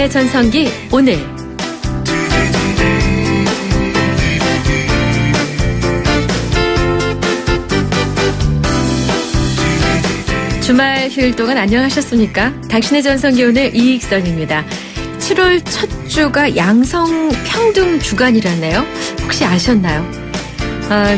당신의 전성기 오늘 주말 휴일 동안 안녕하셨습니까? 당신의 전성기 오늘 이익선입니다. 7월 첫 주가 양성평등 주간이라네요. 혹시 아셨나요?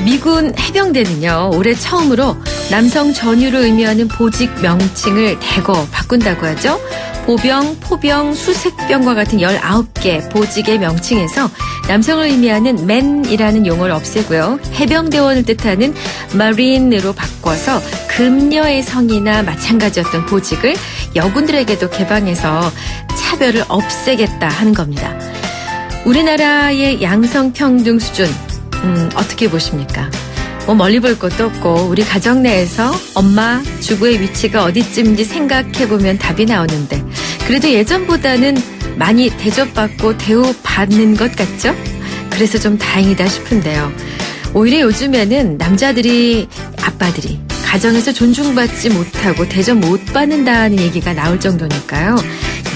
미군 해병대는요, 올해 처음으로 남성 전유를 의미하는 보직 명칭을 대거 바꾼다고 하죠. 보병, 포병, 수색병과 같은 19개 보직의 명칭에서 남성을 의미하는 man이라는 용어를 없애고요. 해병대원을 뜻하는 marine으로 바꿔서 금녀의 성이나 마찬가지였던 보직을 여군들에게도 개방해서 차별을 없애겠다 하는 겁니다. 우리나라의 양성평등 수준 어떻게 보십니까? 멀리 볼 것도 없고 우리 가정 내에서 엄마, 주부의 위치가 어디쯤인지 생각해보면 답이 나오는데 그래도 예전보다는 많이 대접받고 대우받는 것 같죠? 그래서 좀 다행이다 싶은데요. 오히려 요즘에는 남자들이, 아빠들이 가정에서 존중받지 못하고 대접 못 받는다는 얘기가 나올 정도니까요.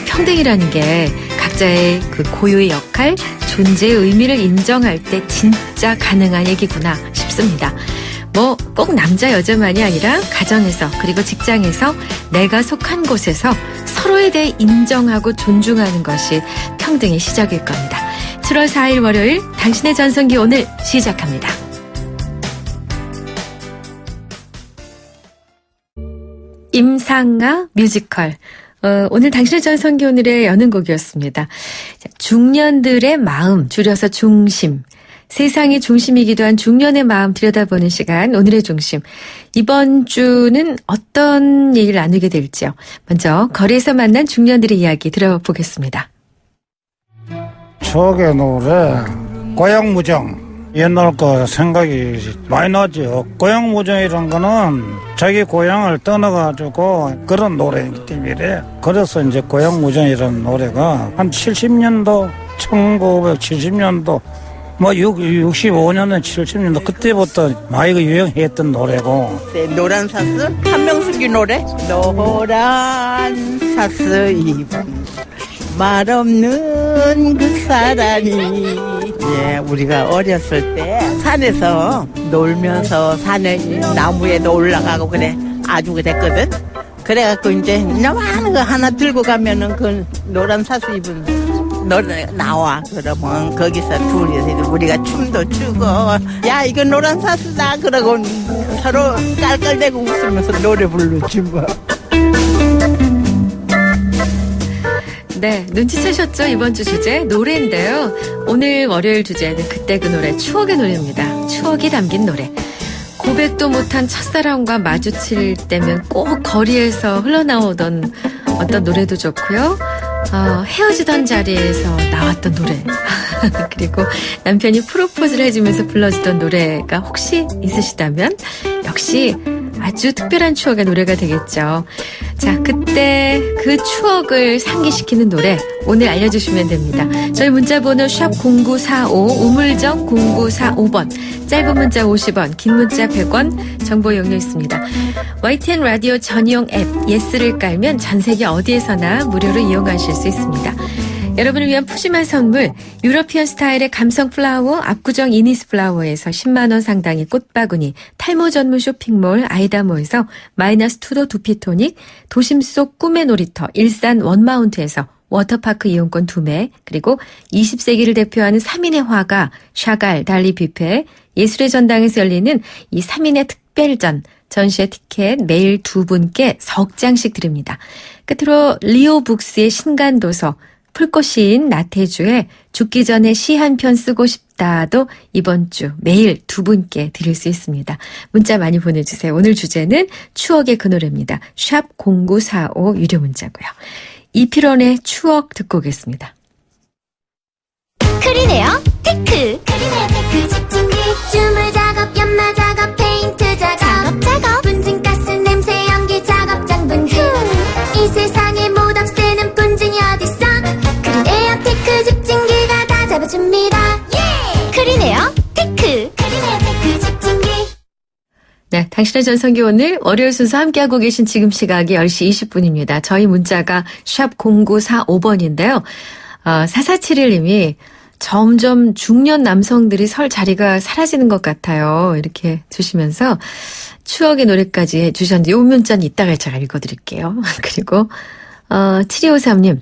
평등이라는 게 각자의 그 고유의 역할, 존재의 의미를 인정할 때 진짜 가능한 얘기구나 싶습니다. 꼭 남자 여자만이 아니라 가정에서 그리고 직장에서 내가 속한 곳에서 서로에 대해 인정하고 존중하는 것이 평등의 시작일 겁니다. 7월 4일 월요일 당신의 전성기 오늘 시작합니다. 임상아 뮤지컬 오늘 당신의 전성기 오늘의 여는 곡이었습니다. 중년들의 마음, 줄여서 중심. 세상의 중심이기도 한 중년의 마음 들여다보는 시간, 오늘의 중심. 이번 주는 어떤 얘기를 나누게 될지요. 먼저 거리에서 만난 중년들의 이야기 들어보겠습니다. 추억의 노래, 고향무정. 옛날 거 생각이 많이 나죠. 고향무정이란 거는 자기 고향을 떠나가지고 그런 노래이기 때문에 그래서 이제 고향무정이라는 노래가 한 70년도, 1970년도 65년에 70년도 그때부터 많이 유행했던 노래고. 네, 노란 사스 한명숙이 노래. 노란 사스 입은 말 없는 그 사람이. 예, 우리가 어렸을 때 산에서 놀면서 산에 나무에도 올라가고 그래 아주 그랬거든. 그래갖고 이제 요만한 거 하나 들고 가면은 그 노란 사스 입은 노래 나와. 그러면 거기서 둘이서 우리가 춤도 추고 야 이거 노란 사스다 그러고 서로 깔깔대고 웃으면서 노래 부르지 뭐. 네, 눈치채셨죠? 이번 주 주제 노래인데요. 오늘 월요일 주제는 그때 그 노래, 추억의 노래입니다. 추억이 담긴 노래. 고백도 못한 첫사랑과 마주칠 때면 꼭 거리에서 흘러나오던 어떤 노래도 좋고요. 헤어지던 자리에서 나왔던 노래. 그리고 남편이 프로포즈를 해주면서 불러주던 노래가 혹시 있으시다면 역시 아주 특별한 추억의 노래가 되겠죠. 자, 그때 그 추억을 상기시키는 노래 오늘 알려주시면 됩니다. 저희 문자번호 샵0945 우물정 0945번 짧은 문자 50원 긴 문자 100원 정보 이용료 있습니다. YTN 라디오 전용 앱 예스를 깔면 전 세계 어디에서나 무료로 이용하실 수 있습니다. 여러분을 위한 푸짐한 선물 유러피언 스타일의 감성 플라워 압구정 이니스 플라워에서 10만 원 상당의 꽃바구니, 탈모 전문 쇼핑몰 아이다모에서 -2도 두피토닉, 도심 속 꿈의 놀이터 일산 원마운트에서 워터파크 이용권 2매, 그리고 20세기를 대표하는 3인의 화가 샤갈 달리 뷔페, 예술의 전당에서 열리는 이 3인의 특별전 전시회 티켓 매일 2분께 석 장씩 드립니다. 끝으로 리오북스의 신간도서 풀꽃시인 나태주의 죽기 전에 시 한 편 쓰고 싶다도 이번 주 매일 2분께 드릴 수 있습니다. 문자 많이 보내주세요. 오늘 주제는 추억의 그 노래입니다. 샵 0945 유료 문자고요. 이필원의 추억 듣고 오겠습니다. 크리네어 테크. 크리네어 테크 집중기 주물 작업 연마 작업 페인트 작업 분진가스 냄새 연기 작업장 분진 이 세상에 못 없애는 분진이 어딨어. 크리네어 테크 집중기가 다 잡아줍니다. 예! 크리네어 테크. 크리네어 테크 집중기. 네, 당신의 전성기 오늘 월요일 순서 함께하고 계신 지금 시각이 10시 20분입니다. 저희 문자가 샵 0945번인데요. 4471님이 점점 중년 남성들이 설 자리가 사라지는 것 같아요. 이렇게 주시면서 추억의 노래까지 해주셨는데 이 문자는 이따가 제가 읽어드릴게요. 그리고 7253님.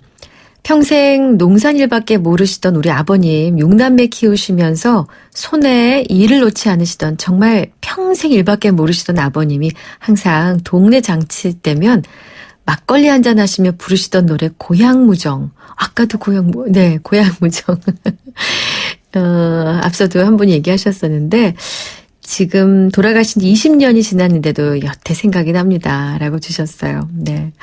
평생 농산일밖에 모르시던 우리 아버님 6남매 키우시면서 손에 일을 놓지 않으시던 정말 평생 일밖에 모르시던 아버님이 항상 동네 잔치 때면 막걸리 한잔 하시며 부르시던 노래 고향무정. 아까도 고향무정. 앞서도 한 분 얘기하셨었는데 지금 돌아가신 지 20년이 지났는데도 여태 생각이 납니다. 라고 주셨어요. 네.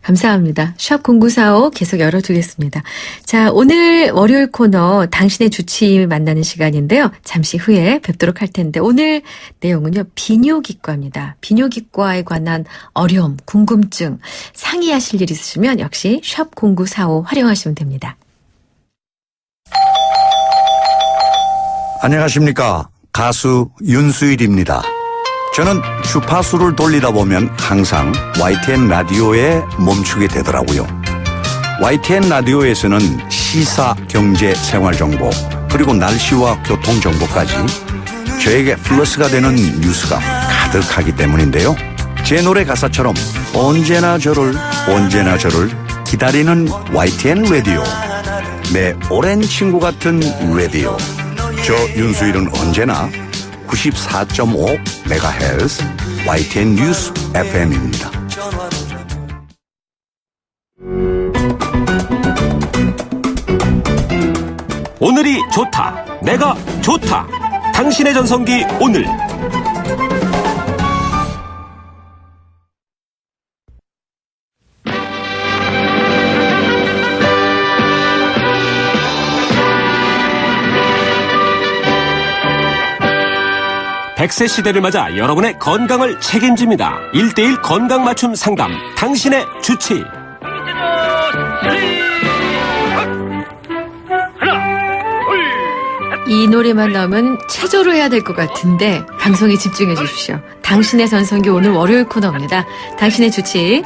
감사합니다. 샵 0945 계속 열어두겠습니다. 자, 오늘 월요일 코너 당신의 주치의 만나는 시간인데요. 잠시 후에 뵙도록 할 텐데 오늘 내용은요. 비뇨기과입니다. 비뇨기과에 관한 어려움, 궁금증, 상의하실 일 있으시면 역시 샵 0945 활용하시면 됩니다. 안녕하십니까. 가수 윤수일입니다. 저는 주파수를 돌리다 보면 항상 YTN 라디오에 멈추게 되더라고요. YTN 라디오에서는 시사, 경제, 생활정보 그리고 날씨와 교통정보까지 저에게 플러스가 되는 뉴스가 가득하기 때문인데요. 제 노래 가사처럼 언제나 저를 기다리는 YTN 라디오. 내 오랜 친구 같은 라디오. 저 윤수일은 언제나 94.5MHz YTN 뉴스 FM입니다. 오늘이 좋다. 내가 좋다. 당신의 전성기 오늘. 백세 시대를 맞아 여러분의 건강을 책임집니다. 1:1 건강 맞춤 상담. 당신의 주치. 이 노래만 나오면 체조를 해야 될 것 같은데 방송에 집중해 주십시오. 당신의 전성기 오늘 월요일 코너입니다. 당신의 주치.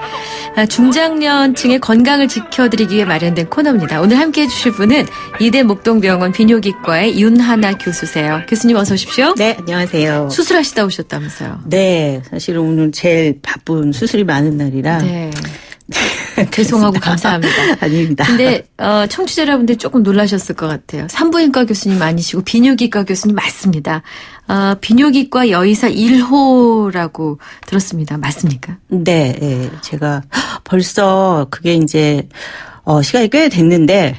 중장년층의 건강을 지켜드리기 위해 마련된 코너입니다. 오늘 함께해 주실 분은 이대 목동병원 비뇨기과의 윤하나 교수세요. 교수님 어서 오십시오. 네, 안녕하세요. 수술하시다 오셨다면서요. 네, 사실은 오늘 제일 바쁜 수술이 많은 날이라. 네. 죄송하고 감사합니다. 아닙니다. 근데 청취자 여러분들 조금 놀라셨을 것 같아요. 산부인과 교수님 아니시고 비뇨기과 교수님 맞습니다. 비뇨기과 여의사 1호라고 들었습니다. 맞습니까? 네, 네, 제가 벌써 그게 이제 시간이 꽤 됐는데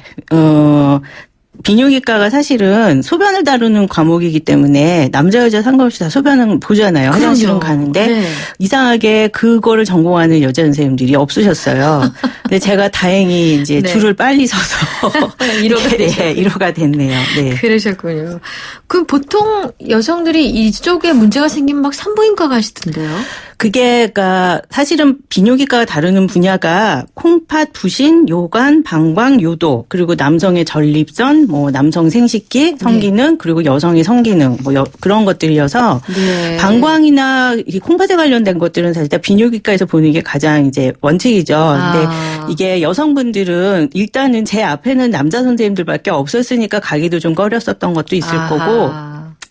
비뇨기과가 사실은 소변을 다루는 과목이기 때문에 남자 여자 상관없이 다 소변은 보잖아요. 화장실은 가는데 네. 이상하게 그거를 전공하는 여자 선생님들이 없으셨어요. 근데 제가 다행히 이제 네. 줄을 빨리 서서 1호가 네, 1호가 됐네요. 네. 그러셨군요. 그럼 보통 여성들이 이쪽에 문제가 생기면 막 산부인과 가시던데요? 그게 그러니까 사실은 비뇨기과가 다루는 분야가 콩팥, 부신, 요관, 방광, 요도 그리고 남성의 전립선, 뭐 남성 생식기, 성기능 네. 그리고 여성의 성기능 뭐 그런 것들이어서 네. 방광이나 이 콩팥에 관련된 것들은 사실 다 비뇨기과에서 보는 게 가장 이제 원칙이죠. 근데 이게 여성분들은 일단은 제 앞에는 남자 선생님들밖에 없었으니까 가기도 좀 꺼렸었던 것도 있을 거고.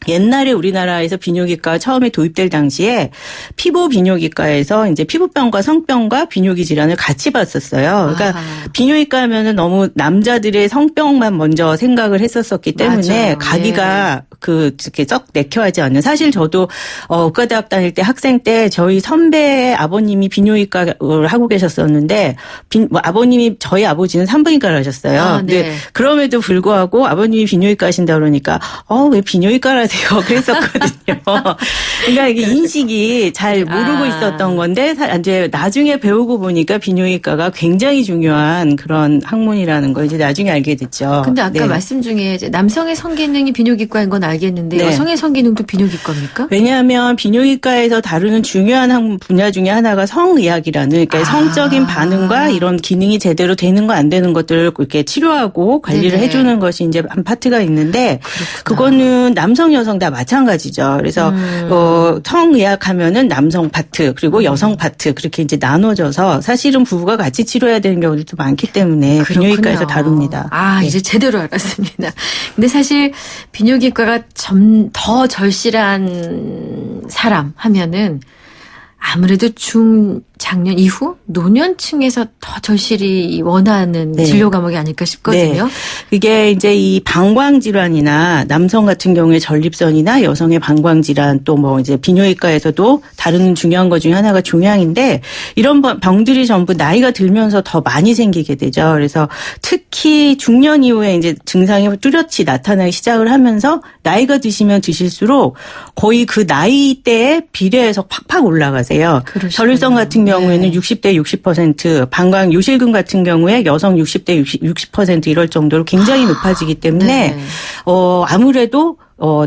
옛날에 우리나라에서 비뇨기과가 처음에 도입될 당시에 피부 비뇨기과에서 이제 피부병과 성병과 비뇨기 질환을 같이 봤었어요. 그러니까 비뇨기과 하면은 너무 남자들의 성병만 먼저 생각을 했었었기 때문에 맞아요. 가기가 이렇게 썩 내켜하지 않는. 사실 저도 의과대학 다닐 때 학생 때 저희 선배 아버님이 비뇨기과를 하고 계셨었는데 아버님이 저희 아버지는 산부인과를 하셨어요. 네. 근데 그럼에도 불구하고 아버님이 비뇨기과 하신다 그러니까 왜 비뇨기과를 그랬었거든요. 그러니까 이게 인식이 잘 모르고 있었던 건데 이제 나중에 배우고 보니까 비뇨기과가 굉장히 중요한 그런 학문이라는 걸 이제 나중에 알게 됐죠. 근데 아까 네. 말씀 중에 이제 남성의 성기능이 비뇨기과인 건 알겠는데 네. 여성의 성기능도 비뇨기과입니까? 왜냐하면 비뇨기과에서 다루는 중요한 학문 분야 중에 하나가 성의학이라는 그러니까 성적인 반응과 이런 기능이 제대로 되는 거 안 되는 것들을 이렇게 치료하고 관리를 네네. 해주는 것이 이제 한 파트가 있는데 그렇구나. 그거는 남성 여성 다 마찬가지죠. 그래서 성의학하면은 남성 파트 그리고 여성 파트 그렇게 이제 나눠져서 사실은 부부가 같이 치료해야 되는 경우도 많기 때문에 비뇨기과에서 다룹니다. 네. 이제 제대로 알았습니다. 근데 사실 비뇨기과가 더 절실한 사람 하면은 아무래도 중장년 이후 노년층에서 더 절실히 원하는 네. 진료 과목이 아닐까 싶거든요. 네. 그게 이제 이 방광 질환이나 남성 같은 경우에 전립선이나 여성의 방광 질환 또 뭐 이제 비뇨기과에서도 다루는 중요한 것 중에 하나가 종양인데 이런 병들이 전부 나이가 들면서 더 많이 생기게 되죠. 그래서 특히 중년 이후에 이제 증상이 뚜렷이 나타나기 시작을 하면서 나이가 드시면 드실수록 거의 그 나이대에 비례해서 팍팍 올라가세요. 그러시군요. 전립선 같은 경우에는 60대 60%, 방광 요실금 같은 경우에 여성 60대 60% 이럴 정도로 굉장히 높아지기 때문에 네. 아무래도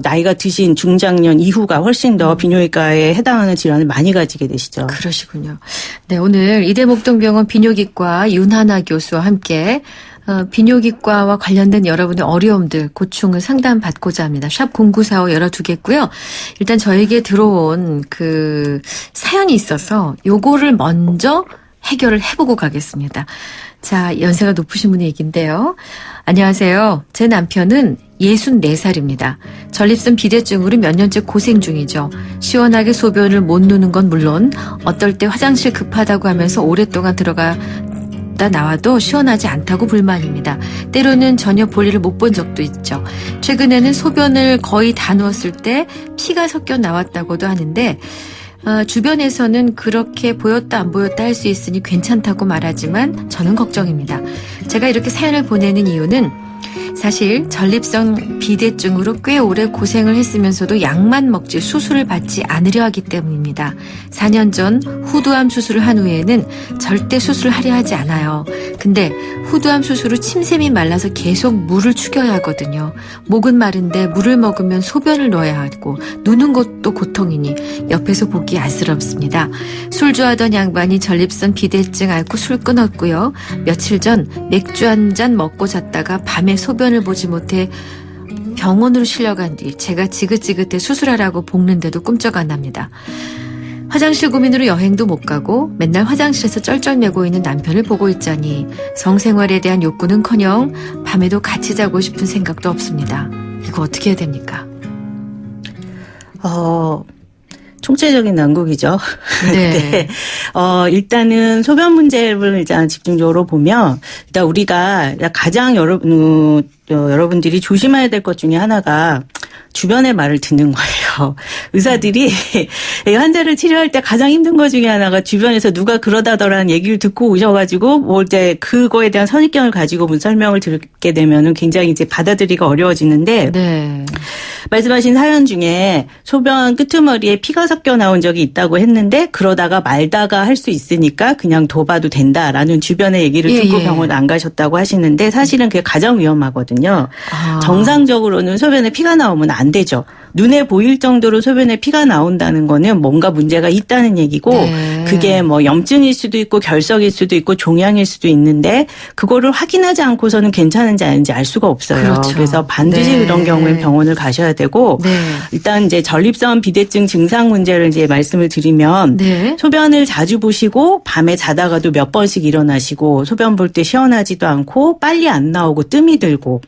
나이가 드신 중장년 이후가 훨씬 더 비뇨기과에 해당하는 질환을 많이 가지게 되시죠. 그러시군요. 네, 오늘 이대목동병원 비뇨기과 윤하나 교수와 함께 비뇨기과와 관련된 여러분의 어려움들, 고충을 상담받고자 합니다. 샵 0945 열어두겠고요. 일단 저에게 들어온 그 사연이 있어서 요거를 먼저 해결을 해보고 가겠습니다. 자, 연세가 높으신 분의 얘기인데요. 안녕하세요. 제 남편은 64살입니다. 전립선 비대증으로 몇 년째 고생 중이죠. 시원하게 소변을 못 누는 건 물론 어떨 때 화장실 급하다고 하면서 오랫동안 들어갔다 나와도 시원하지 않다고 불만입니다. 때로는 전혀 볼일을 못 본 적도 있죠. 최근에는 소변을 거의 다 누웠을 때 피가 섞여 나왔다고도 하는데 주변에서는 그렇게 보였다 안 보였다 할 수 있으니 괜찮다고 말하지만 저는 걱정입니다. 제가 이렇게 사연을 보내는 이유는 사실 전립선 비대증으로 꽤 오래 고생을 했으면서도 약만 먹지 수술을 받지 않으려 하기 때문입니다. 4년 전 후두암 수술을 한 후에는 절대 수술하려 하지 않아요. 근데 후두암 수술 후 침샘이 말라서 계속 물을 축여야 하거든요. 목은 마른데 물을 먹으면 소변을 넣어야 하고 누는 것도 고통이니 옆에서 보기 안쓰럽습니다. 술 좋아하던 양반이 전립선 비대증 앓고 술 끊었고요. 며칠 전 맥주 한 잔 먹고 잤다가 밤에 소변을 보지 못해 병원으로 실려간 뒤 제가 지긋지긋해 수술하라고 볶는데도 꿈쩍 안 납니다. 화장실 고민으로 여행도 못 가고 맨날 화장실에서 쩔쩔매고 있는 남편을 보고 있자니 성생활에 대한 욕구는커녕 밤에도 같이 자고 싶은 생각도 없습니다. 이거 어떻게 해야 됩니까? 총체적인 난국이죠. 네. 일단은 소변 문제를 일단 집중적으로 보면 일단 우리가 가장 여러분들이 조심해야 될 것 중에 하나가 주변의 말을 듣는 거예요. 의사들이 환자를 치료할 때 가장 힘든 것 중에 하나가 주변에서 누가 그러다더라는 얘기를 듣고 오셔가지고 뭐 이제 그거에 대한 선입견을 가지고 설명을 듣게 되면은 굉장히 이제 받아들이기가 어려워지는데. 네. 말씀하신 사연 중에 소변 끄트머리에 피가 섞여 나온 적이 있다고 했는데 그러다가 말다가 할 수 있으니까 그냥 둬봐도 된다라는 주변의 얘기를 듣고 병원 안 가셨다고 하시는데 사실은 그게 가장 위험하거든요. 정상적으로는 소변에 피가 나오면 안 되죠. 눈에 보일 정도로 소변에 피가 나온다는 거는 뭔가 문제가 있다는 얘기고 네. 그게 뭐 염증일 수도 있고 결석일 수도 있고 종양일 수도 있는데 그거를 확인하지 않고서는 괜찮은지 아닌지 알 수가 없어요. 그렇죠. 그래서 반드시 네. 그런 경우엔 병원을 가셔야 되고 네. 일단 이제 전립선 비대증 증상 문제를 이제 말씀을 드리면 네. 소변을 자주 보시고 밤에 자다가도 몇 번씩 일어나시고 소변 볼 때 시원하지도 않고 빨리 안 나오고 뜸이 들고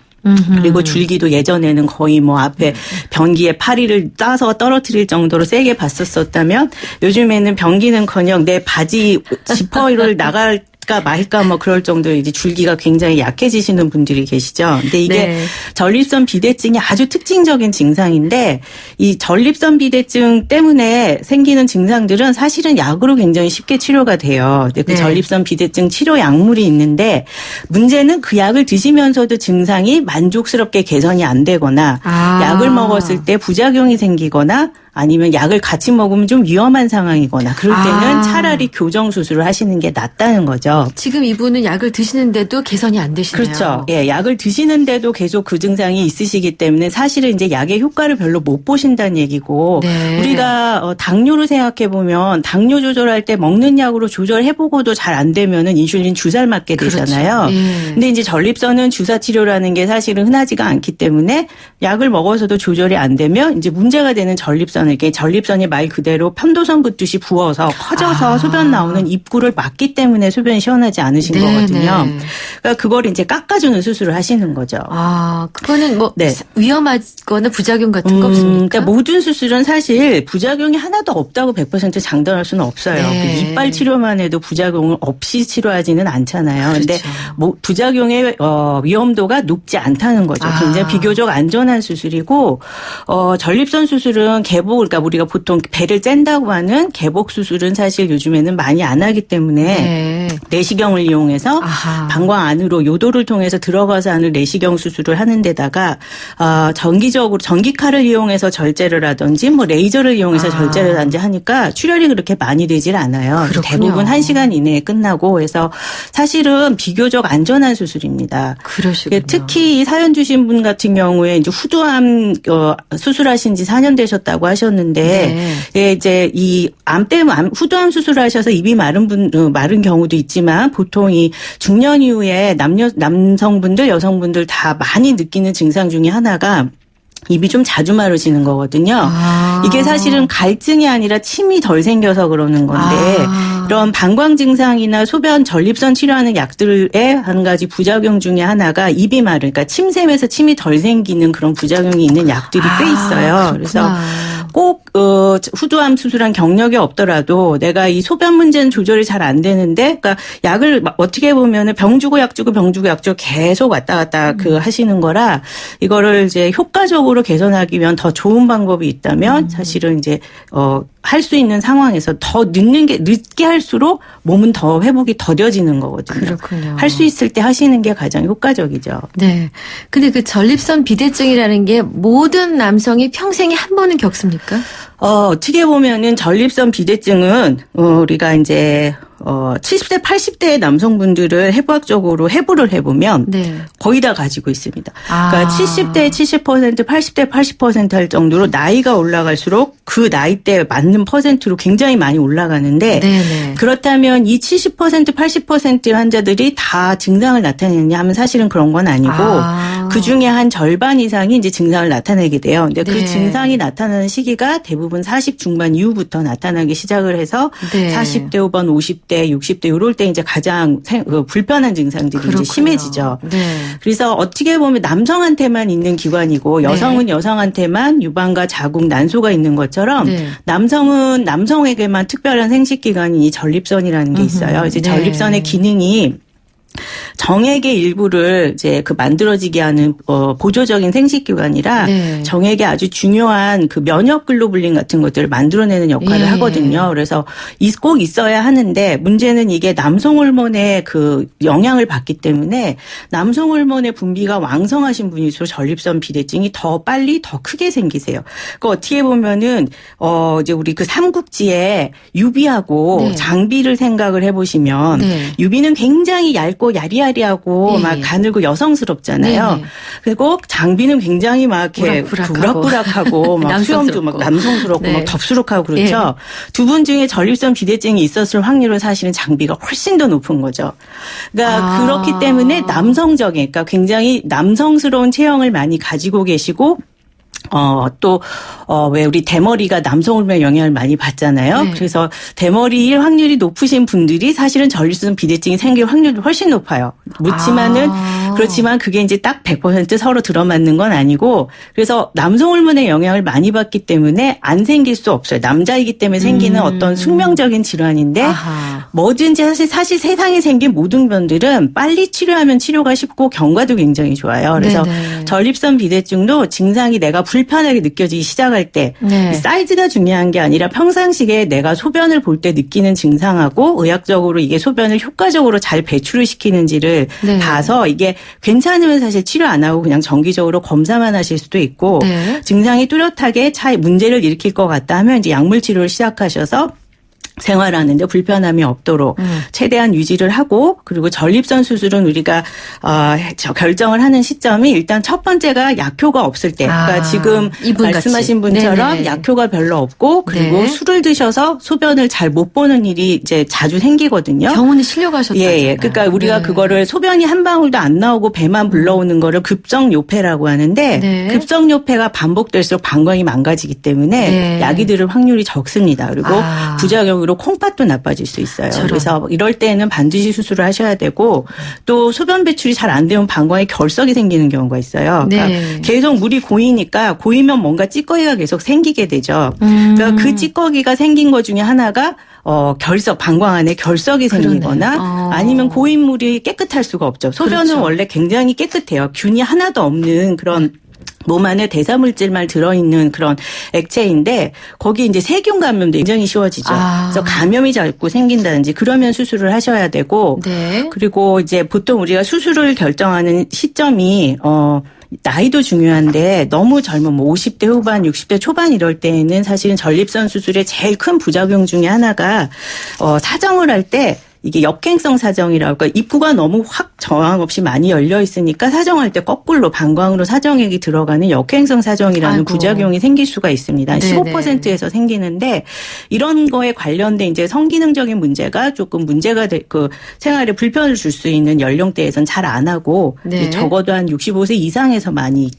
그리고 줄기도 예전에는 거의 뭐 앞에 변기에 파리를 따서 떨어뜨릴 정도로 세게 봤었다면 요즘에는 변기는커녕 내 바지 지퍼를 나갈까 말까 뭐 그럴 정도로 이제 줄기가 굉장히 약해지시는 분들이 계시죠. 근데 이게 네. 전립선 비대증이 아주 특징적인 증상인데 이 전립선 비대증 때문에 생기는 증상들은 사실은 약으로 굉장히 쉽게 치료가 돼요. 근데 그 네. 전립선 비대증 치료 약물이 있는데 문제는 그 약을 드시면서도 증상이 만족스럽게 개선이 안 되거나 약을 먹었을 때 부작용이 생기거나 아니면 약을 같이 먹으면 좀 위험한 상황이거나 그럴 때는 차라리 교정 수술을 하시는 게 낫다는 거죠. 지금 이분은 약을 드시는데도 개선이 안 되시네요. 그렇죠. 예, 약을 드시는데도 계속 그 증상이 있으시기 때문에 사실은 이제 약의 효과를 별로 못 보신다는 얘기고 네. 우리가 당뇨를 생각해 보면 당뇨 조절할 때 먹는 약으로 조절해보고도 잘 안 되면은 인슐린 주사를 맞게 되잖아요. 그렇죠. 예. 근데 이제 전립선은 주사 치료라는 게 사실은 흔하지가 않기 때문에 약을 먹어서도 조절이 안 되면 이제 문제가 되는 전립선을 이렇게 전립선이 말 그대로 편도선 붓듯이 부어서 커져서 소변 나오는 입구를 막기 때문에 소변이 시원하지 않으신 네, 거거든요. 네. 그러니까 그걸 이제 깎아주는 수술을 하시는 거죠. 그거는 뭐 네. 위험하거나 부작용 같은 거 없습니까? 그러니까 모든 수술은 사실 부작용이 하나도 없다고 100% 장담할 수는 없어요. 네. 그 이빨 치료만 해도 부작용을 없이 치료하지는 않잖아요. 근데 그렇죠. 뭐 부작용의 위험도가 높지 않다는 거죠. 굉장히 비교적 안전한 수술이고 전립선 수술은 개복 그러니까 우리가 보통 배를 짠다고 하는 개복 수술은 사실 요즘에는 많이 안 하기 때문에 네. 내시경을 이용해서 아하. 방광 안으로 요도를 통해서 들어가서 하는 내시경 수술을 하는 데다가 정기적으로 전기칼을 이용해서 절제를 하든지 뭐 레이저를 이용해서 절제를 하든지 하니까 출혈이 그렇게 많이 되질 않아요. 그렇군요. 대부분 1시간 이내에 끝나고 해서 사실은 비교적 안전한 수술입니다. 그러시군요. 특히 이 사연 주신 분 같은 경우에 이제 후두암 수술하신 지 4년 되셨다고 하셨는데 네. 예, 이제 이 암 때문에 후두암 수술을 하셔서 입이 마른 경우도 있지만 보통 이 중년 이후에 남성분들 여성분들 다 많이 느끼는 증상 중에 하나가 입이 좀 자주 마르시는 거거든요. 이게 사실은 갈증이 아니라 침이 덜 생겨서 그러는 건데 이런 방광 증상이나 소변 전립선 치료하는 약들의 한 가지 부작용 중에 하나가 입이 마르니까 침샘에서 침이 덜 생기는 그런 부작용이 있는 약들이 꽤 있어요. 그렇구나. 그래서 꼭 후두암 수술한 경력이 없더라도 내가 이 소변 문제는 조절이 잘 안 되는데, 그러니까 약을 어떻게 보면은 병 주고 약 주고 병 주고 약 주고 계속 왔다 갔다 하시는 거라 이거를 이제 효과적으로 개선하기 위한 더 좋은 방법이 있다면 사실은 이제 할 수 있는 상황에서 더 늦게 할수록 몸은 더 회복이 더뎌지는 거거든요. 그렇군요. 할 수 있을 때 하시는 게 가장 효과적이죠. 네. 근데 그 전립선 비대증이라는 게 모든 남성이 평생에 한 번은 겪습니까? 어떻게 보면은 전립선 비대증은 우리가 이제 70대, 80대의 남성분들을 해부학적으로 해부를 해보면 네. 거의 다 가지고 있습니다. 그러니까 70대 70%, 80대 80% 할 정도로 나이가 올라갈수록 그 나이대에 맞는 퍼센트로 굉장히 많이 올라가는데 네네. 그렇다면 이 70%, 80% 환자들이 다 증상을 나타내느냐 하면 사실은 그런 건 아니고 그중에 한 절반 이상이 이제 증상을 나타내게 돼요. 근데 네. 그 증상이 나타나는 시기가 대부분 40 중반 이후부터 나타나기 시작을 해서 네. 40대 후반, 50대, 60대 이럴 때 이제 가장 불편한 증상들이 그렇군요. 이제 심해지죠. 네. 그래서 어떻게 보면 남성한테만 있는 기관이고 여성은 여성한테만 유방과 자궁, 난소가 있는 것처럼 네. 남성은 남성에게만 특별한 생식기관이 이 전립선이라는 게 있어요. 이제 네. 전립선의 기능이 정액의 일부를 이제 그 만들어지게 하는 보조적인 생식기관이라 네. 정액에 아주 중요한 그 면역 글로불린 같은 것들을 만들어내는 역할을 예. 하거든요. 그래서 꼭 있어야 하는데 문제는 이게 남성 호르몬의 그 영향을 받기 때문에 남성 호르몬의 분비가 왕성하신 분일수록 전립선 비대증이 더 빨리 더 크게 생기세요. 그러니까 어떻게 보면은 이제 우리 그 삼국지에 유비하고 네. 장비를 생각을 해보시면 네. 유비는 굉장히 얇고 야리야리하고 네. 막 가늘고 여성스럽잖아요. 네. 그리고 장비는 굉장히 막 이렇게 우락부락하고. 우락부락하고 막 수염도 막 남성스럽고 네. 막 덥수룩하고 그렇죠. 두 분 중에 전립선 비대증이 있었을 확률은 사실은 장비가 훨씬 더 높은 거죠. 그러니까 그렇기 때문에 남성적인, 그러니까 굉장히 남성스러운 체형을 많이 가지고 계시고 왜 우리 대머리가 남성 호르몬 영향을 많이 받잖아요. 네. 그래서 대머리일 확률이 높으신 분들이 사실은 전립선 비대증이 생길 확률이 훨씬 높아요. 그렇지만 그게 이제 딱 100% 서로 들어맞는 건 아니고 그래서 남성 호르몬의 영향을 많이 받기 때문에 안 생길 수 없어요. 남자이기 때문에 생기는 어떤 숙명적인 질환인데 뭐든지 사실 세상에 생긴 모든 병들은 빨리 치료하면 치료가 쉽고 경과도 굉장히 좋아요. 그래서 네네. 전립선 비대증도 증상이 내가 자체가 불편하게 느껴지기 시작할 때 네. 사이즈가 중요한 게 아니라 평상시에 내가 소변을 볼 때 느끼는 증상하고 의학적으로 이게 소변을 효과적으로 잘 배출을 시키는지를 네. 봐서 이게 괜찮으면 사실 치료 안 하고 그냥 정기적으로 검사만 하실 수도 있고 네. 증상이 뚜렷하게 문제를 일으킬 것 같다 하면 이제 약물 치료를 시작하셔서 생활하는데 불편함이 없도록 최대한 유지를 하고 그리고 전립선 수술은 우리가 결정을 하는 시점이 일단 첫 번째가 약효가 없을 때 그러니까 지금 이분 말씀하신 같이. 분처럼 네네. 약효가 별로 없고 그리고 네. 술을 드셔서 소변을 잘 못 보는 일이 이제 자주 생기거든요. 병원에 실려가셨다잖아요. 예. 그러니까 우리가 네. 그거를 소변이 한 방울도 안 나오고 배만 불러오는 거를 급성요폐라고 하는데 네. 급성요폐가 반복될수록 방광이 망가지기 때문에 네. 약이 들을 확률이 적습니다. 그리고 아. 부작용으로 콩팥도 나빠질 수 있어요. 저런. 그래서 이럴 때는 반드시 수술을 하셔야 되고 또 소변 배출이 잘 안 되면 방광에 결석이 생기는 경우가 있어요. 그러니까 네. 계속 물이 고이니까 고이면 뭔가 찌꺼기가 계속 생기게 되죠. 그러니까 그 찌꺼기가 생긴 것 중에 하나가 방광 안에 결석이 생기거나 아니면 고인 물이 깨끗할 수가 없죠. 소변은 그렇죠. 원래 굉장히 깨끗해요. 균이 하나도 없는 그런 몸 안에 대사물질만 들어있는 그런 액체인데 거기 이제 세균 감염도 굉장히 쉬워지죠. 그래서 감염이 자꾸 생긴다든지 그러면 수술을 하셔야 되고 네. 그리고 이제 보통 우리가 수술을 결정하는 시점이 나이도 중요한데 너무 젊은 50대 후반, 60대 초반 이럴 때에는 사실은 전립선 수술의 제일 큰 부작용 중에 하나가 사정을 할 때 이게 역행성 사정이라고 그러니까 입구가 너무 확 저항 없이 많이 열려 있으니까 사정할 때 거꾸로 방광으로 사정액이 들어가는 역행성 사정이라는 아이고. 부작용이 생길 수가 있습니다. 한 네네. 15%에서 생기는데 이런 거에 관련된 이제 성기능적인 문제가 조금 문제가 그 생활에 불편을 줄 수 있는 연령대에선 잘 안 하고 네. 이제 적어도 한 65세 이상에서 많이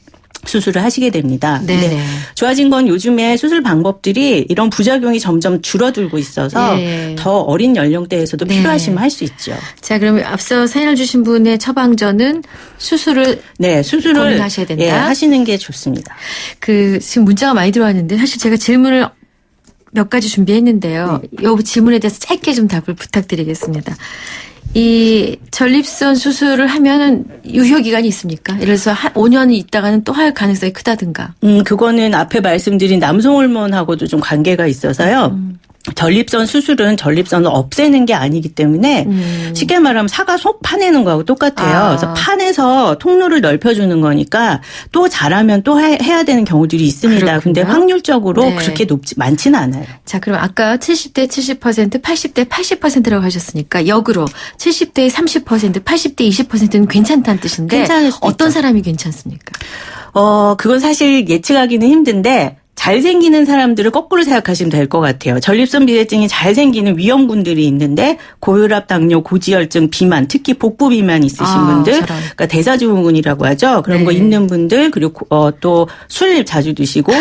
수술을 하시게 됩니다. 네네. 근데 좋아진 건 요즘에 수술 방법들이 이런 부작용이 점점 줄어들고 있어서 예. 더 어린 연령대에서도 네. 필요하시면 할 수 있죠. 자, 그럼 앞서 사연을 주신 분의 처방전은 수술을 네, 수술을 고민하셔야 된다. 예, 하시는 게 좋습니다. 지금 문자가 많이 들어왔는데 사실 제가 질문을 몇 가지 준비했는데요. 이 질문에 대해서 짧게 좀 답을 부탁드리겠습니다. 이 전립선 수술을 하면은 유효 기간이 있습니까? 예를 들어서 5년 있다가는 또 할 가능성이 크다든가. 그거는 앞에 말씀드린 남성 호르몬하고도 좀 관계가 있어서요. 전립선 수술은 전립선을 없애는 게 아니기 때문에 쉽게 말하면 사과 속 파내는 거하고 똑같아요. 그래서 파내서 통로를 넓혀주는 거니까 또 잘하면 또 해야 되는 경우들이 있습니다. 그렇군요. 근데 확률적으로 네. 그렇게 많지는 않아요. 자, 그럼 아까 70대 70%, 80대 80%라고 하셨으니까 역으로 70대 30%, 80대 20%는 괜찮다는 뜻인데 괜찮을 수도 어떤 있죠. 사람이 괜찮습니까? 그건 사실 예측하기는 힘든데 잘생기는 사람들을 거꾸로 생각하시면 될 것 같아요. 전립선 비대증이 잘생기는 위험군들이 있는데 고혈압, 당뇨, 고지혈증, 비만, 특히 복부 비만 있으신 분들, 저런. 그러니까 대사증후군이라고 하죠. 그런 네. 거 있는 분들 그리고 또 술 자주 드시고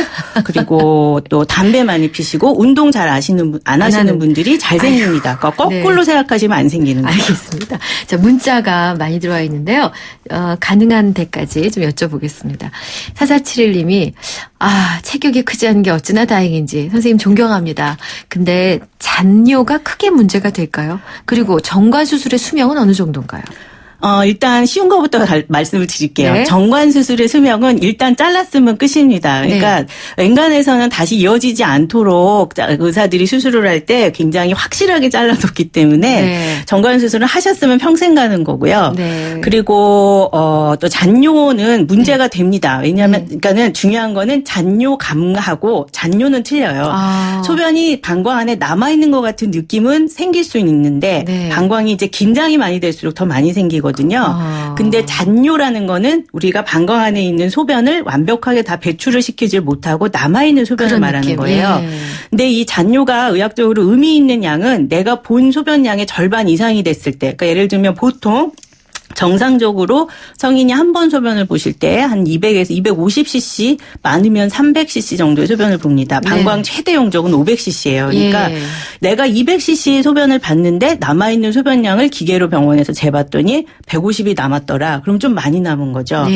그리고 또 담배 많이 피시고 운동 잘 안 하시는 분들이 잘생깁니다. 그러니까 거꾸로 네. 생각하시면 안 생기는 거예요. 알겠습니다. 자, 문자가 많이 들어와 있는데요. 가능한 데까지 좀 여쭤보겠습니다. 4471님이 체격이 크지 않은 게 어찌나 다행인지 선생님 존경합니다. 근데 잔뇨가 크게 문제가 될까요? 그리고 정관 수술의 수명은 어느 정도인가요? 일단 쉬운 것부터 말씀을 드릴게요. 네. 정관 수술의 수명은 일단 잘랐으면 끝입니다. 그러니까 wen간에서는 다시 이어지지 않도록 의사들이 수술을 할 때 굉장히 확실하게 잘라놓기 때문에 네. 정관 수술을 하셨으면 평생 가는 거고요. 네. 그리고 또 잔뇨는 문제가 됩니다. 왜냐하면 그러니까는 중요한 거는 잔뇨감하고 잔뇨는 틀려요. 소변이 방광 안에 남아 있는 것 같은 느낌은 생길 수 있는데 네. 방광이 이제 긴장이 많이 될수록 더 많이 생기거든요. 근데 잔뇨라는 거는 우리가 방광 안에 있는 소변을 완벽하게 다 배출을 시키지 못하고 남아있는 소변을 그런 말하는 느낌. 거예요. 예. 근데 이 잔뇨가 의학적으로 의미 있는 양은 내가 본 소변량의 절반 이상이 됐을 때, 그러니까 예를 들면 보통 정상적으로 성인이 한 번 소변을 보실 때 한 200에서 250cc 많으면 300cc 정도의 소변을 봅니다. 방광 최대 용적은 500cc예요. 그러니까 내가 200cc의 소변을 봤는데 남아있는 소변량을 기계로 병원에서 재봤더니 150이 남았더라. 그럼 좀 많이 남은 거죠.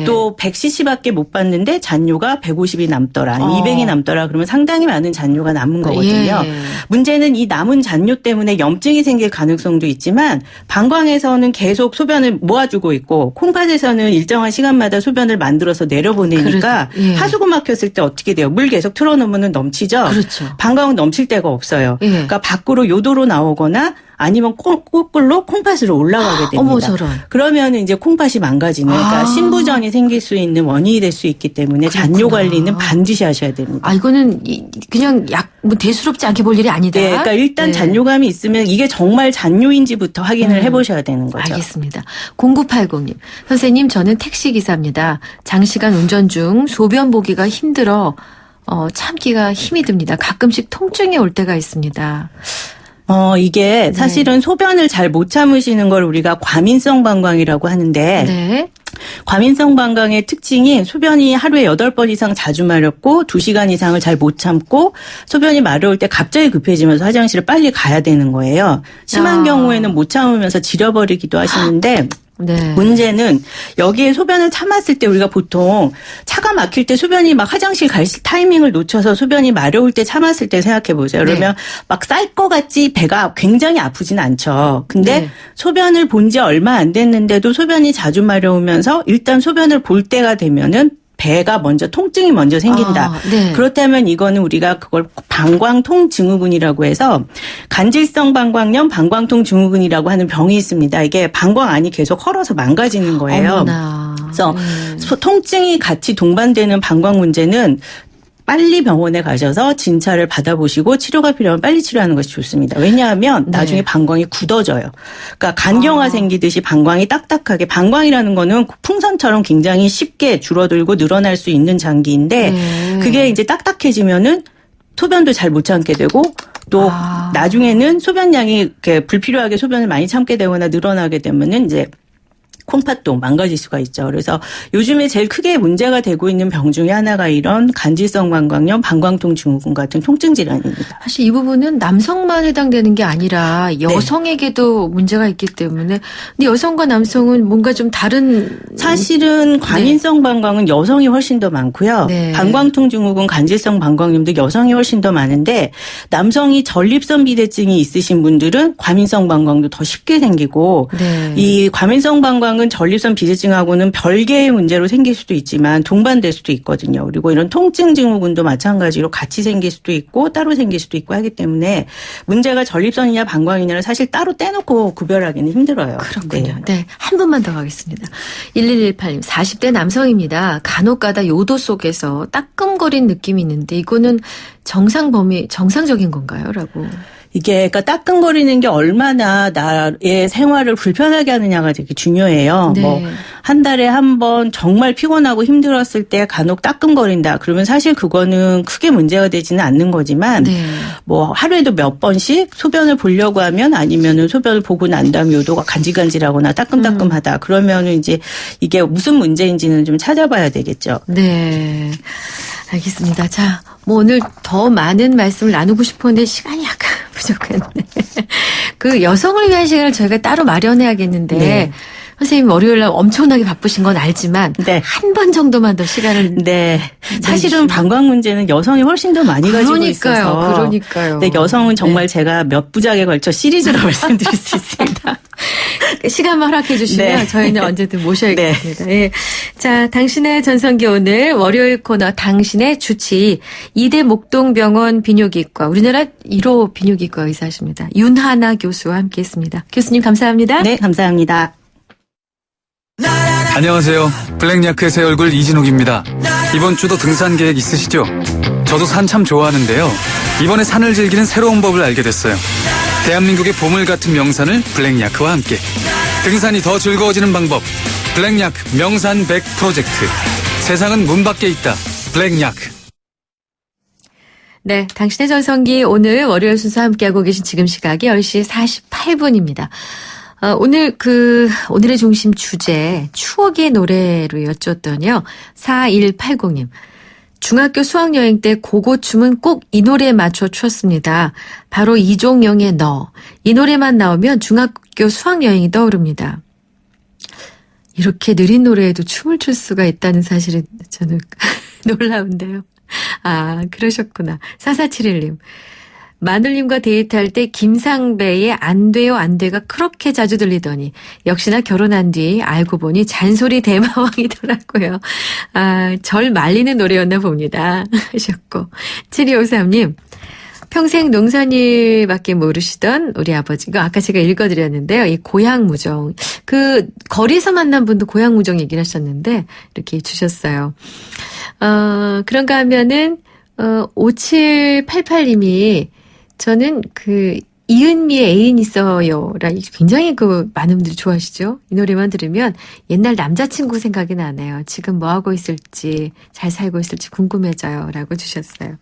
또 100cc밖에 못 봤는데 잔뇨가 150이 남더라. 200이 남더라. 그러면 상당히 많은 잔뇨가 남은 거거든요. 문제는 이 남은 잔뇨 때문에 염증이 생길 가능성도 있지만 방광에서는 계속 소변을 소변을 모아주고 있고 콩팥에서는 일정한 시간마다 소변을 만들어서 내려보내니까 예. 하수구 막혔을 때 어떻게 돼요? 물 계속 틀어놓으면 넘치죠. 그렇죠. 방광은 넘칠 데가 없어요. 예. 그러니까 밖으로 요도로 나오거나 아니면 거꾸로 콩팥으로 올라가게 됩니다. 어머, 저런. 그러면 이제 콩팥이 망가지는 그러니까 신부전이 생길 수 있는 원인이 될 수 있기 때문에 그렇구나. 잔뇨 관리는 반드시 하셔야 됩니다. 아, 이거는 그냥 뭐 대수롭지 않게 볼 일이 아니다. 네, 그러니까 일단 네. 잔뇨감이 있으면 이게 정말 잔뇨인지부터 확인을 해보셔야 되는 거죠. 알겠습니다. 0980님. 선생님, 저는 택시기사입니다. 장시간 운전 중 소변 보기가 힘들어 참기가 힘이 듭니다. 가끔씩 통증이 올 때가 있습니다. 이게 사실은 소변을 잘 못 참으시는 걸 우리가 과민성 방광이라고 하는데 네. 과민성 방광의 특징이 소변이 하루에 8번 이상 자주 마렵고 2시간 이상을 잘 못 참고 소변이 마려울 때 갑자기 급해지면서 화장실을 빨리 가야 되는 거예요. 심한 경우에는 못 참으면서 지려버리기도 하시는데 네. 문제는 여기에 소변을 참았을 때 우리가 보통 차가 막힐 때 소변이 막 화장실 갈 타이밍을 놓쳐서 소변이 마려울 때 참았을 때 생각해 보세요. 그러면 막 쌀 것 같지 배가 굉장히 아프진 않죠. 근데 네. 소변을 본 지 얼마 안 됐는데도 소변이 자주 마려우면서 일단 소변을 볼 때가 되면은 배가 먼저 통증이 먼저 생긴다. 네. 그렇다면 이거는 우리가 그걸 방광통 증후군이라고 해서 간질성 방광염 방광통 증후군이라고 하는 병이 있습니다. 이게 방광 안이 계속 헐어서 망가지는 거예요. 어머나. 그래서 통증이 같이 동반되는 방광 문제는 빨리 병원에 가셔서 진찰을 받아보시고 치료가 필요하면 빨리 치료하는 것이 좋습니다. 왜냐하면 나중에 방광이 굳어져요. 그러니까 간경화 생기듯이 방광이 딱딱하게 방광이라는 거는 풍선처럼 굉장히 쉽게 줄어들고 늘어날 수 있는 장기인데 그게 이제 딱딱해지면은 소변도 잘 못 참게 되고 또 나중에는 소변량이 이렇게 불필요하게 소변을 많이 참게 되거나 늘어나게 되면은 이제 콩팥도 망가질 수가 있죠. 그래서 요즘에 제일 크게 문제가 되고 있는 병 중에 하나가 이런 간질성 방광염, 방광통 증후군 같은 통증 질환입니다. 사실 이 부분은 남성만 해당되는 게 아니라 여성에게도 문제가 있기 때문에 근데 여성과 남성은 뭔가 좀 다른 사실은 과민성 방광은 여성이 훨씬 더 많고요. 네. 방광통 증후군, 간질성 방광염도 여성이 훨씬 더 많은데 남성이 전립선 비대증이 있으신 분들은 과민성 방광도 더 쉽게 생기고 네. 이 과민성 방광은 전립선 비대증하고는 별개의 문제로 생길 수도 있지만 동반될 수도 있거든요. 그리고 이런 통증 증후군도 마찬가지로 같이 생길 수도 있고 따로 생길 수도 있고 하기 때문에 문제가 전립선이냐 방광이냐를 사실 따로 떼놓고 구별하기는 힘들어요. 그렇군요. 네. 한 분만 더 가겠습니다. 1118님, 40대 남성입니다. 간혹 가다 요도 속에서 따끔거린 느낌이 있는데 이거는 정상적인 건가요? 라고. 이게 그러니까 따끔거리는 게 얼마나 나의 생활을 불편하게 하느냐가 되게 중요해요. 네. 뭐 한 달에 한 번 정말 피곤하고 힘들었을 때 간혹 따끔거린다. 그러면 사실 그거는 크게 문제가 되지는 않는 거지만 네. 뭐 하루에도 몇 번씩 소변을 보려고 하면 아니면은 소변을 보고 난 다음에 요도가 간질간질하거나 따끔따끔하다. 그러면은 이제 이게 무슨 문제인지는 좀 찾아봐야 되겠죠. 네. 알겠습니다. 자, 뭐 오늘 더 많은 말씀을 나누고 싶었는데 시간이 약간 부족했네. 그 여성을 위한 시간을 저희가 따로 마련해야겠는데 네. 선생님 월요일 날 엄청나게 바쁘신 건 알지만 네. 한 번 정도만 더 시간을 네. 사실은 방광 문제는 여성이 훨씬 더 많이 가지고 있어서. 그러니까요. 네, 여성은 정말 제가 몇 부작에 걸쳐 시리즈로 말씀드릴 수 있습니다. 시간만 허락해 주시면 네. 저희는 언제든 모셔야겠습니다. 네. 자, 당신의 전성기 오늘 월요일 코너 당신의 주치 이대 목동병원 비뇨기과 우리나라 1호 비뇨기과 의사십니다. 윤하나 교수와 함께했습니다. 교수님 감사합니다. 네, 감사합니다. 안녕하세요. 블랙야크의 새 얼굴 이진욱입니다. 이번 주도 등산 계획 있으시죠? 저도 산 참 좋아하는데요. 이번에 산을 즐기는 새로운 법을 알게 됐어요. 대한민국의 보물 같은 명산을 블랙야크와 함께. 등산이 더 즐거워지는 방법. 블랙야크 명산 100 프로젝트. 세상은 문 밖에 있다. 블랙야크. 네, 당신의 전성기 오늘 월요일 순서 함께하고 계신 지금 시각이 10시 48분입니다. 오늘의 중심 주제, 추억의 노래로 여쭈었더니요. 4180님. 중학교 수학여행 때 고고춤은 꼭 이 노래에 맞춰 추었습니다. 바로 이종영의 너. 이 노래만 나오면 중학교 수학여행이 떠오릅니다. 이렇게 느린 노래에도 춤을 출 수가 있다는 사실은 저는 놀라운데요. 아, 그러셨구나. 4471님. 마눌님과 데이트할 때 김상배의 안 돼요 안 돼가 그렇게 자주 들리더니 역시나 결혼한 뒤 알고 보니 잔소리 대마왕이더라고요. 아, 절 말리는 노래였나 봅니다. 하셨고 7253님 평생 농산일밖에 모르시던 우리 아버지가 아까 제가 읽어드렸는데요. 이 고향무정. 그 거리에서 만난 분도 고향무정 얘기를 하셨는데 이렇게 주셨어요. 그런가 하면은 5788님이 저는 그 이은미의 애인 있어요라 굉장히 그 많은 분들이 좋아하시죠. 이 노래만 들으면 옛날 남자친구 생각이 나네요. 지금 뭐 하고 있을지 잘 살고 있을지 궁금해져요라고 주셨어요.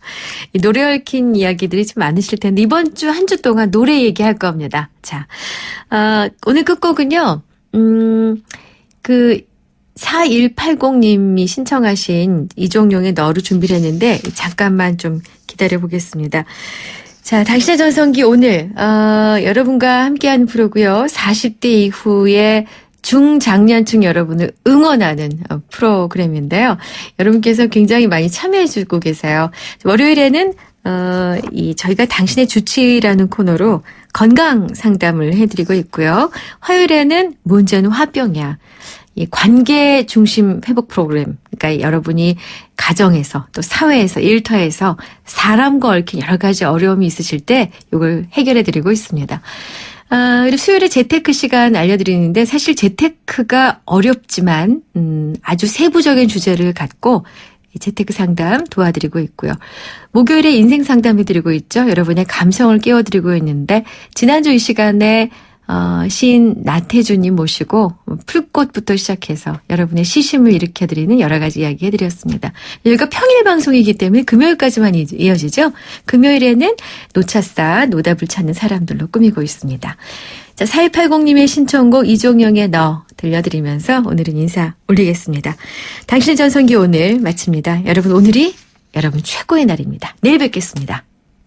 이 노래 얽힌 이야기들이 좀 많으실 텐데 이번 주 한 주 동안 노래 얘기할 겁니다. 자, 오늘 끝곡은요. 그 4180님이 신청하신 이종용의 너로 준비를 했는데 잠깐만 좀 기다려보겠습니다. 자, 당신의 전성기 오늘 여러분과 함께하는 프로고요. 40대 이후에 중장년층 여러분을 응원하는 프로그램인데요. 여러분께서 굉장히 많이 참여해주고 계세요. 월요일에는 저희가 당신의 주치의라는 코너로 건강 상담을 해드리고 있고요. 화요일에는 문제는 화병이야. 이 관계 중심 회복 프로그램. 그러니까 여러분이 가정에서 또 사회에서 일터에서 사람과 얽힌 여러 가지 어려움이 있으실 때 이걸 해결해 드리고 있습니다. 그리고 수요일에 재테크 시간 알려드리는데 사실 재테크가 어렵지만 아주 세부적인 주제를 갖고 재테크 상담 도와드리고 있고요. 목요일에 인생 상담 해드리고 있죠. 여러분의 감성을 깨워드리고 있는데 지난주 이 시간에 시인 나태주님 모시고 풀꽃부터 시작해서 여러분의 시심을 일으켜드리는 여러 가지 이야기 해드렸습니다. 여기가 평일 방송이기 때문에 금요일까지만 이어지죠. 금요일에는 노차싸 노답을 찾는 사람들로 꾸미고 있습니다. 자, 4180님의 신청곡 이종영의 너 들려드리면서 오늘은 인사 올리겠습니다. 당신의 전성기 오늘 마칩니다. 여러분 오늘이 여러분 최고의 날입니다. 내일 뵙겠습니다.